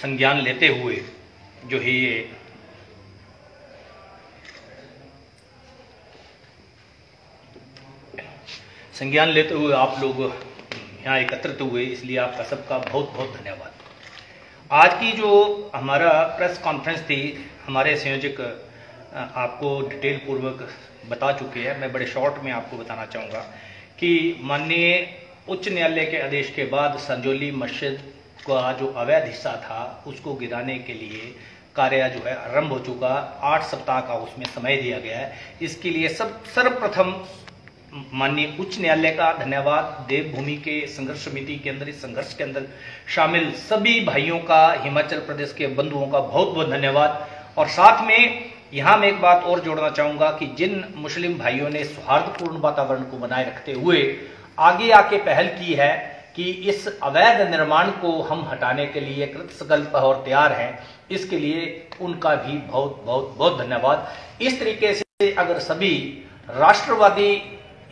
संज्ञान लेते हुए जो है ये संज्ञान लेते हुए आप लोग यहाँ एकत्रित हुए, इसलिए आपका सबका बहुत बहुत धन्यवाद। आज की जो हमारा प्रेस कॉन्फ्रेंस थी, हमारे संयोजक आपको डिटेल पूर्वक बता चुके हैं। मैं बड़े शॉर्ट में आपको बताना चाहूँगा कि माननीय उच्च न्यायालय के आदेश के बाद संजौली मस्जिद का जो अवैध हिस्सा था उसको गिराने के लिए कार्य जो है आरंभ हो चुका। 8 सप्ताह का उसमें समय दिया गया है। इसके लिए सर्वप्रथम माननीय उच्च न्यायालय का धन्यवाद। देवभूमि के संघर्ष समिति के अंदर, इस संघर्ष के अंदर शामिल सभी भाइयों का, हिमाचल प्रदेश के बंधुओं का बहुत बहुत धन्यवाद। और साथ में यहाँ मैं एक बात और जोड़ना चाहूँगा कि जिन मुस्लिम भाइयों ने सौहार्दपूर्ण वातावरण को बनाए रखते हुए आगे आके पहल की है कि इस अवैध निर्माण को हम हटाने के लिए कृतसंकल्प और तैयार हैं, इसके लिए उनका भी बहुत बहुत बहुत धन्यवाद। इस तरीके से अगर सभी राष्ट्रवादी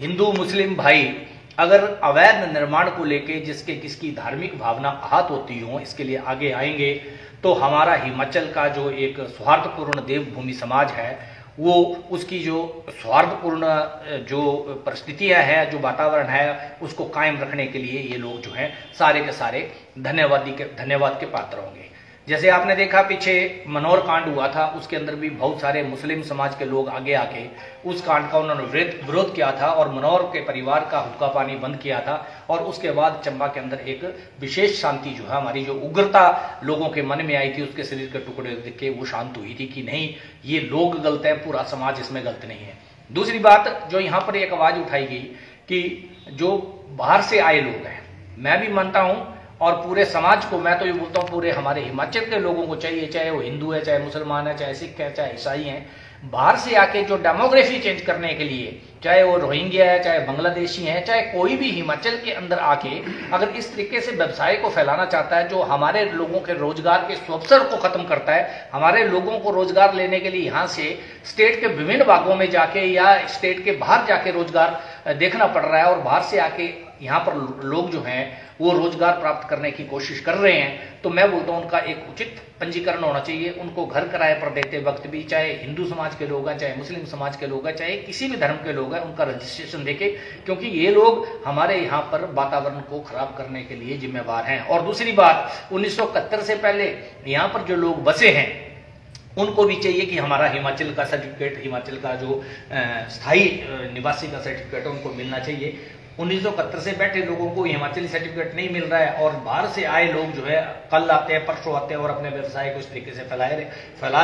हिंदू मुस्लिम भाई अगर अवैध निर्माण को लेके जिसके किसकी धार्मिक भावना आहत होती हो, इसके लिए आगे आएंगे तो हमारा हिमाचल का जो एक सौहार्दपूर्ण देवभूमि समाज है वो उसकी जो सौहार्दपूर्ण जो परिस्थितियां हैं, जो वातावरण है, उसको कायम रखने के लिए ये लोग जो हैं सारे के सारे धन्यवाद के पात्र होंगे। जैसे आपने देखा पीछे मनोहर कांड हुआ था, उसके अंदर भी बहुत सारे मुस्लिम समाज के लोग आगे आके उस कांड का उन्होंने विरोध किया था और मनोहर के परिवार का हुक्का पानी बंद किया था। और उसके बाद चंबा के अंदर एक विशेष शांति जो है, हमारी जो उग्रता लोगों के मन में आई थी, उसके शरीर के टुकड़े देख के वो शांत हुई थी कि नहीं, ये लोग गलत हैं, पूरा समाज इसमें गलत नहीं है। दूसरी बात जो यहाँ पर एक आवाज उठाई गई कि जो बाहर से आए लोग हैं, मैं भी मानता हूं और पूरे समाज को, मैं तो ये बोलता हूँ पूरे हमारे हिमाचल के लोगों को चाहिए, चाहे वो हिंदू है, चाहे मुसलमान है, चाहे सिख है, चाहे ईसाई हैं, बाहर से आके जो डेमोग्राफी चेंज करने के लिए, चाहे वो रोहिंग्या है, चाहे बांग्लादेशी है, चाहे कोई भी हिमाचल के अंदर आके अगर इस तरीके से व्यवसाय को फैलाना चाहता है जो हमारे लोगों के रोजगार के अवसर को खत्म करता है, हमारे लोगों को रोजगार लेने के लिए यहाँ से स्टेट के विभिन्न भागों में जाके या स्टेट के बाहर जाके रोजगार देखना पड़ रहा है और बाहर से आके यहाँ पर लोग जो हैं वो रोजगार प्राप्त करने की कोशिश कर रहे हैं, तो मैं बोलता हूँ उनका एक उचित पंजीकरण होना चाहिए। उनको घर किराए पर देते वक्त भी, चाहे हिंदू समाज के लोग हैं, चाहे मुस्लिम समाज के लोग हैं, चाहे किसी भी धर्म के लोग हैं, उनका रजिस्ट्रेशन देके, क्योंकि ये लोग हमारे यहाँ पर वातावरण को खराब करने के लिए जिम्मेवार हैं। और दूसरी बात, 1971 से पहले यहाँ पर जो लोग बसे हैं उनको भी चाहिए कि हमारा हिमाचल का सर्टिफिकेट, हिमाचल का जो स्थायी निवासी का सर्टिफिकेट है उनको मिलना चाहिए। 1971 से बैठे लोगों को हिमाचली सर्टिफिकेट नहीं मिल रहा है और बाहर से आए लोग जो है कल आते हैं, परसों आते हैं और अपने व्यवसाय को इस तरीके से फैला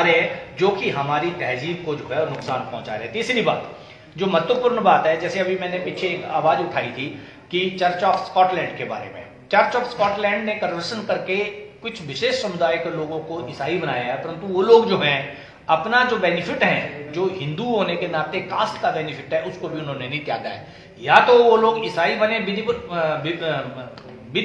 रहे हैं जो कि हमारी तहजीब को जो है नुकसान पहुंचा रहे हैं। तीसरी बात जो महत्वपूर्ण बात है, जैसे अभी मैंने पीछे एक आवाज उठाई थी कि चर्च ऑफ स्कॉटलैंड के बारे में। चर्च ऑफ स्कॉटलैंड ने कन्वर्सन करके कुछ विशेष समुदाय के लोगों को ईसाई बनाया है, परंतु वो लोग जो हैं अपना जो बेनिफिट है, जो हिंदू होने के नाते कास्ट का बेनिफिट है, उसको भी उन्होंने नहीं त्यागा है। या तो वो लोग ईसाई बने विधि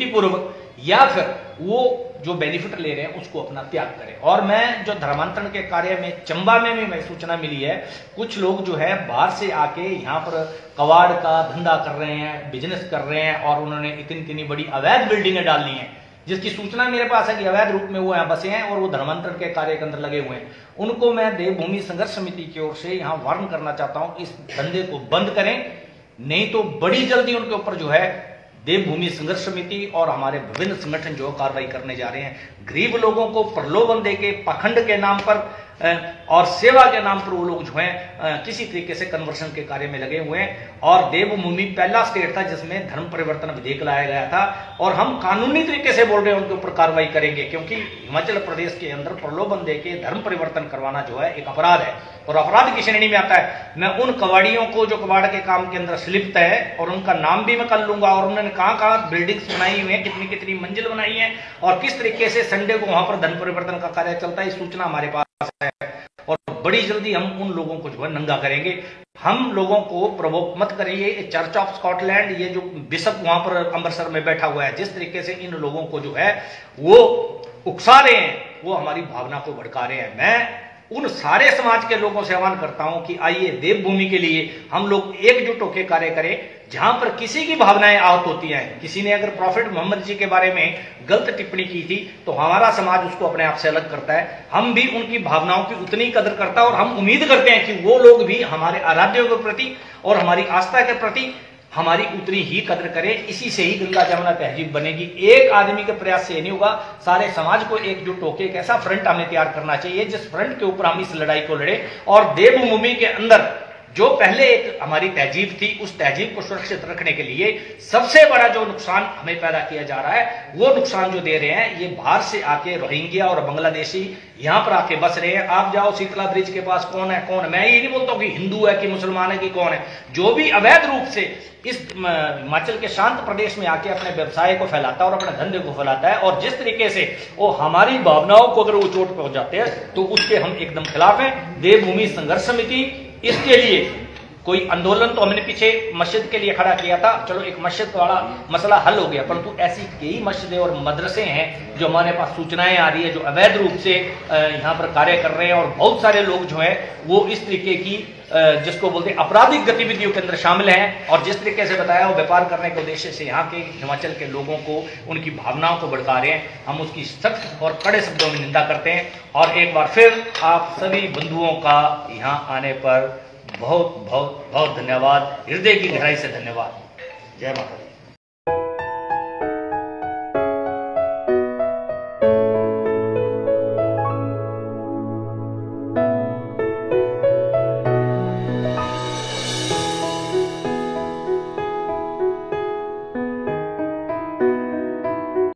पूर्वक, या फिर वो जो बेनिफिट ले रहे हैं उसको अपना त्याग करें। और मैं जो धर्मांतरण के कार्य में चंबा में भी मैं सूचना मिली है, कुछ लोग जो है बाहर से आके यहाँ पर कबाड़ का धंधा कर रहे हैं, बिजनेस कर रहे हैं और उन्होंने इतनी बड़ी अवैध बिल्डिंगें डालनी है जिसकी सूचना मेरे पास है कि अवैध रूप में वो यहाँ बसे हैं और वो धर्मांतरण के कार्य के अंदर लगे हुए हैं। उनको मैं देवभूमि संघर्ष समिति की ओर से यहाँ वार्न करना चाहता हूँ कि इस धंधे को बंद करें, नहीं तो बड़ी जल्दी उनके ऊपर जो है देवभूमि संघर्ष समिति और हमारे विभिन्न संगठन जो कार्रवाई करने जा रहे हैं। गरीब लोगों को प्रलोभन देके पाखंड के नाम पर और सेवा के नाम पर वो लोग जो हैं किसी तरीके से कन्वर्शन के कार्य में लगे हुए हैं। और देवभूमि पहला स्टेट था जिसमें धर्म परिवर्तन विधेयक लाया गया था और हम कानूनी तरीके से बोल रहे हैं उनके ऊपर कार्रवाई करेंगे, क्योंकि हिमाचल प्रदेश के अंदर प्रलोभन देके धर्म परिवर्तन करवाना जो है एक अपराध है और अपराध की श्रेणी में आता है। मैं उन कबाड़ियों को जो कबाड़ के काम के अंदर संलिप्त है और उनका नाम भी मैं कर लूंगा और उन्होंने कहाँ बिल्डिंग्स बनाई हुई है, कितनी मंजिल बनाई है और किस तरीके से संडे को वहां पर धर्म परिवर्तन का कार्य चलता है, इस सूचना हमारे पास है और बड़ी जल्दी हम उन लोगों को जो है नंगा करेंगे। हम लोगों को प्रवोक मत करिए। चर्च ऑफ स्कॉटलैंड, ये जो बिशप वहां पर अमृतसर में बैठा हुआ है, जिस तरीके से इन लोगों को जो है वो उकसा रहे हैं, वो हमारी भावना को भड़का रहे हैं। मैं उन सारे समाज के लोगों से आह्वान करता हूं कि आइए देवभूमि के लिए हम लोग एकजुट होकर कार्य करें। जहां पर किसी की भावनाएं आहत होती हैं, किसी ने अगर प्रॉफिट मोहम्मद जी के बारे में गलत टिप्पणी की थी तो हमारा समाज उसको अपने आप से अलग करता है। हम भी उनकी भावनाओं की उतनी कदर करता है और हम उम्मीद करते हैं कि वो लोग भी हमारे आराध्यों के प्रति और हमारी आस्था के प्रति हमारी उतनी ही कदर करें। इसी से ही गंगा जमुना तहजीब बनेगी। एक आदमी के प्रयास से नहीं होगा, सारे समाज को एकजुट होकर एक ऐसा फ्रंट हमें तैयार करना चाहिए जिस फ्रंट के ऊपर हम इस लड़ाई को लड़े। और देवभूमि के अंदर जो पहले एक हमारी तहजीब थी, उस तहजीब को सुरक्षित रखने के लिए सबसे बड़ा जो नुकसान हमें पैदा किया जा रहा है, वो नुकसान जो दे रहे हैं ये बाहर से आके रोहिंग्या और बांग्लादेशी यहां पर आके बस रहे हैं। आप जाओ शीतला ब्रिज के पास, कौन है कौन है, मैं ये नहीं बोलता हूं कि हिंदू है कि मुसलमान है कि कौन है, जो भी अवैध रूप से इस हिमाचल के शांत प्रदेश में आके अपने व्यवसाय को फैलाता है और अपने धंधे को फैलाता है, और जिस तरीके से वो हमारी भावनाओं को अगर वो चोट पहुंच जाते हैं तो उसके हम एकदम खिलाफ हैं। देवभूमि संघर्ष समिति इसके लिए कोई आंदोलन तो हमने पीछे मस्जिद के लिए खड़ा किया था, चलो एक मस्जिद वाला मसला हल हो गया, परंतु ऐसी कई मस्जिदें और मदरसे हैं जो हमारे पास सूचनाएं आ रही है जो अवैध रूप से यहाँ पर कार्य कर रहे हैं, और बहुत सारे लोग जो है वो इस तरीके की जिसको बोलते हैं आपराधिक गतिविधियों के अंदर शामिल हैं। और जिस तरीके से बताया वो व्यापार करने के उद्देश्य से यहाँ के हिमाचल के लोगों को उनकी भावनाओं को भड़का रहे हैं, हम उसकी सख्त और कड़े शब्दों में निंदा करते हैं। और एक बार फिर आप सभी बंधुओं का यहाँ आने पर बहुत बहुत बहुत धन्यवाद, हृदय की गहराई से धन्यवाद। जय माता दी।